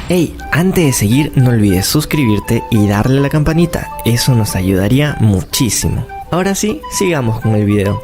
Hey, antes de seguir no olvides suscribirte y darle a la campanita, eso nos ayudaría muchísimo. Ahora sí, sigamos con el video.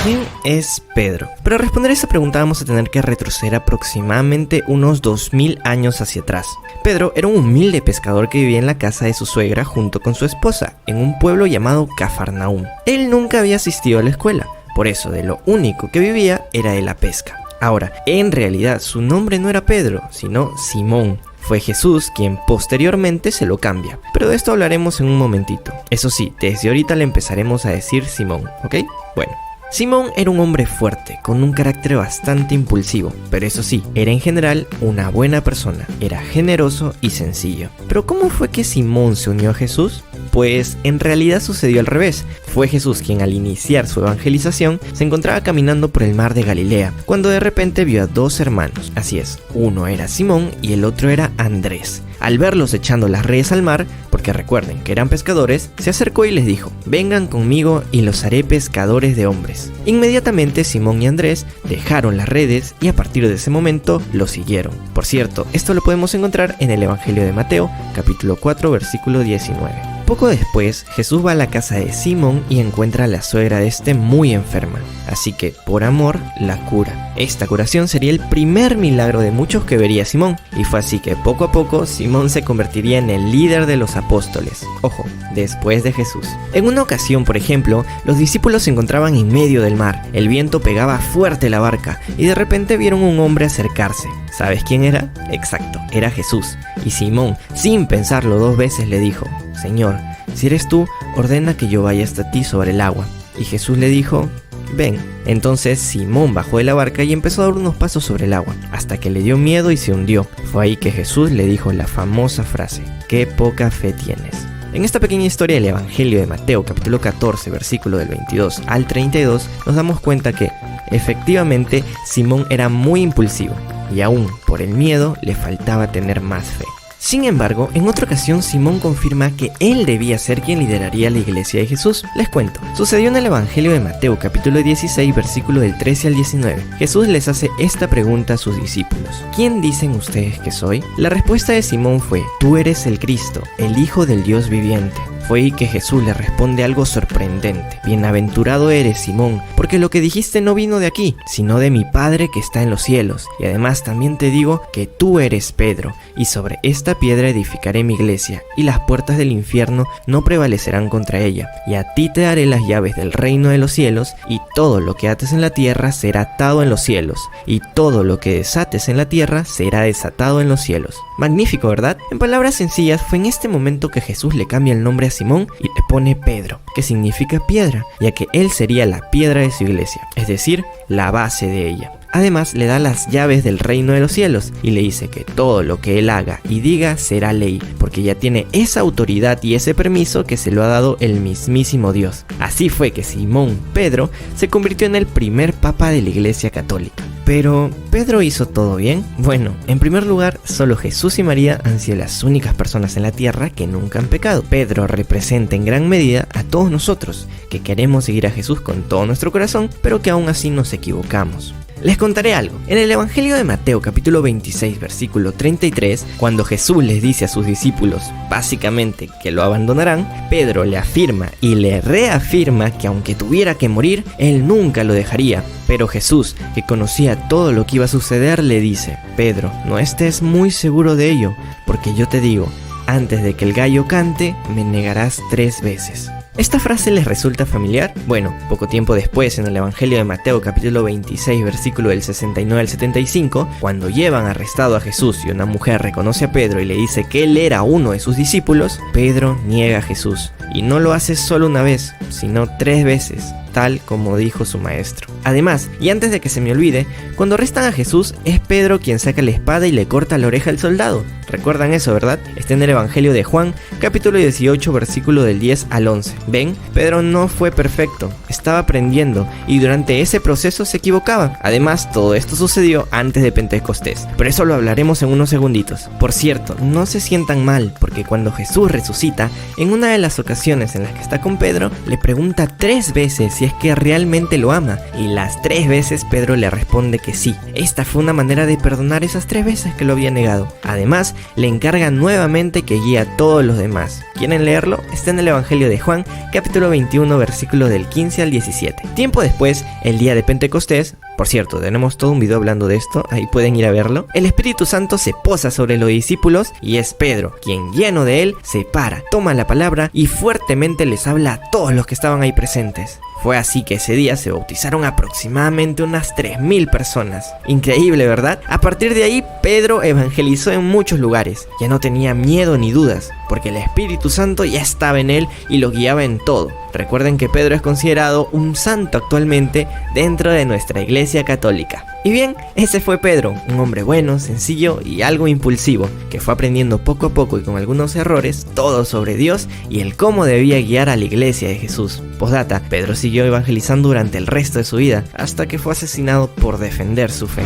¿Quién es Pedro? Para responder esta pregunta vamos a tener que retroceder aproximadamente unos 2000 años hacia atrás. Pedro era un humilde pescador que vivía en la casa de su suegra junto con su esposa, en un pueblo llamado Cafarnaúm. Él nunca había asistido a la escuela, por eso de lo único que vivía era de la pesca. Ahora, en realidad su nombre no era Pedro, sino Simón. Fue Jesús quien posteriormente se lo cambia, pero de esto hablaremos en un momentito. Eso sí, desde ahorita le empezaremos a decir Simón, ¿ok? Bueno. Simón era un hombre fuerte, con un carácter bastante impulsivo, pero eso sí, era en general una buena persona, era generoso y sencillo. ¿Pero cómo fue que Simón se unió a Jesús? Pues en realidad sucedió al revés. Fue Jesús quien al iniciar su evangelización se encontraba caminando por el mar de Galilea, cuando de repente vio a dos hermanos. Así es, uno era Simón y el otro era Andrés. Al verlos echando las redes al mar, porque recuerden que eran pescadores, se acercó y les dijo: vengan conmigo y los haré pescadores de hombres. Inmediatamente Simón y Andrés dejaron las redes y a partir de ese momento lo siguieron. Por cierto, esto lo podemos encontrar en el Evangelio de Mateo, capítulo 4, versículo 19. Poco después, Jesús va a la casa de Simón y encuentra a la suegra de este muy enferma, así que por amor la cura. Esta curación sería el primer milagro de muchos que vería Simón, y fue así que poco a poco Simón se convertiría en el líder de los apóstoles, ojo, después de Jesús. En una ocasión, por ejemplo, los discípulos se encontraban en medio del mar, el viento pegaba fuerte la barca y de repente vieron un hombre acercarse. ¿Sabes quién era? Exacto, era Jesús, y Simón, sin pensarlo dos veces, le dijo: Señor, si eres tú, ordena que yo vaya hasta ti sobre el agua. Y Jesús le dijo: ven. Entonces Simón bajó de la barca y empezó a dar unos pasos sobre el agua, hasta que le dio miedo y se hundió. Fue ahí que Jesús le dijo la famosa frase: qué poca fe tienes. En esta pequeña historia del Evangelio de Mateo, capítulo 14, versículo del 22 al 32, nos damos cuenta que, efectivamente, Simón era muy impulsivo, y aún por el miedo le faltaba tener más fe. Sin embargo, en otra ocasión Simón confirma que él debía ser quien lideraría la iglesia de Jesús. Les cuento, sucedió en el Evangelio de Mateo capítulo 16 versículo del 13 al 19. Jesús les hace esta pregunta a sus discípulos: ¿quién dicen ustedes que soy? La respuesta de Simón fue: tú eres el Cristo, el Hijo del Dios viviente. Fue ahí que Jesús le responde algo sorprendente: bienaventurado eres, Simón, porque lo que dijiste no vino de aquí, sino de mi Padre que está en los cielos. Y además también te digo que tú eres Pedro, y sobre esta piedra edificaré mi iglesia, y las puertas del infierno no prevalecerán contra ella. Y a ti te daré las llaves del reino de los cielos, y todo lo que ates en la tierra será atado en los cielos, y todo lo que desates en la tierra será desatado en los cielos. Magnífico, ¿verdad? En palabras sencillas, fue en este momento que Jesús le cambia el nombre a Simón y le pone Pedro, que significa piedra, ya que él sería la piedra de su iglesia, es decir, la base de ella. Además, le da las llaves del reino de los cielos y le dice que todo lo que él haga y diga será ley, porque ya tiene esa autoridad y ese permiso que se lo ha dado el mismísimo Dios. Así fue que Simón Pedro se convirtió en el primer papa de la Iglesia Católica. Pero, ¿Pedro hizo todo bien? Bueno, en primer lugar, solo Jesús y María han sido las únicas personas en la tierra que nunca han pecado. Pedro representa en gran medida a todos nosotros, que queremos seguir a Jesús con todo nuestro corazón, pero que aún así nos equivocamos. Les contaré algo. En el Evangelio de Mateo capítulo 26 versículo 33, cuando Jesús les dice a sus discípulos básicamente que lo abandonarán, Pedro le afirma y le reafirma que aunque tuviera que morir, él nunca lo dejaría. Pero Jesús, que conocía todo lo que iba a suceder, le dice: Pedro, no estés muy seguro de ello, porque yo te digo, antes de que el gallo cante, me negarás 3 veces. ¿Esta frase les resulta familiar? Bueno, poco tiempo después, en el Evangelio de Mateo capítulo 26 versículo del 69 al 75, cuando llevan arrestado a Jesús y una mujer reconoce a Pedro y le dice que él era uno de sus discípulos, Pedro niega a Jesús, y no lo hace solo una vez, sino 3 veces, tal como dijo su maestro. Además, y antes de que se me olvide, cuando arrestan a Jesús, es Pedro quien saca la espada y le corta la oreja al soldado. ¿Recuerdan eso, verdad? Está en el Evangelio de Juan, capítulo 18, versículo del 10 al 11. ¿Ven? Pedro no fue perfecto, estaba aprendiendo, y durante ese proceso se equivocaba. Además, todo esto sucedió antes de Pentecostés, pero eso lo hablaremos en unos segunditos. Por cierto, no se sientan mal, porque cuando Jesús resucita, en una de las ocasiones en las que está con Pedro, le pregunta 3 veces si si es que realmente lo ama, y las 3 veces Pedro le responde que sí. Esta fue una manera de perdonar esas 3 veces que lo había negado. Además, le encarga nuevamente que guíe a todos los demás. ¿Quieren leerlo? Está en el Evangelio de Juan, capítulo 21, versículos del 15 al 17. Tiempo después, el día de Pentecostés, por cierto, tenemos todo un video hablando de esto, ahí pueden ir a verlo, el Espíritu Santo se posa sobre los discípulos y es Pedro, quien lleno de él, se para, toma la palabra y fuertemente les habla a todos los que estaban ahí presentes. Fue así que ese día se bautizaron aproximadamente unas 3000 personas. Increíble, ¿verdad? A partir de ahí, Pedro evangelizó en muchos lugares. Ya no tenía miedo ni dudas, porque el Espíritu Santo ya estaba en él y lo guiaba en todo. Recuerden que Pedro es considerado un santo actualmente dentro de nuestra Iglesia Católica. Y bien, ese fue Pedro, un hombre bueno, sencillo y algo impulsivo, que fue aprendiendo poco a poco y con algunos errores todo sobre Dios y el cómo debía guiar a la Iglesia de Jesús. Postdata, Pedro siguió evangelizando durante el resto de su vida, hasta que fue asesinado por defender su fe.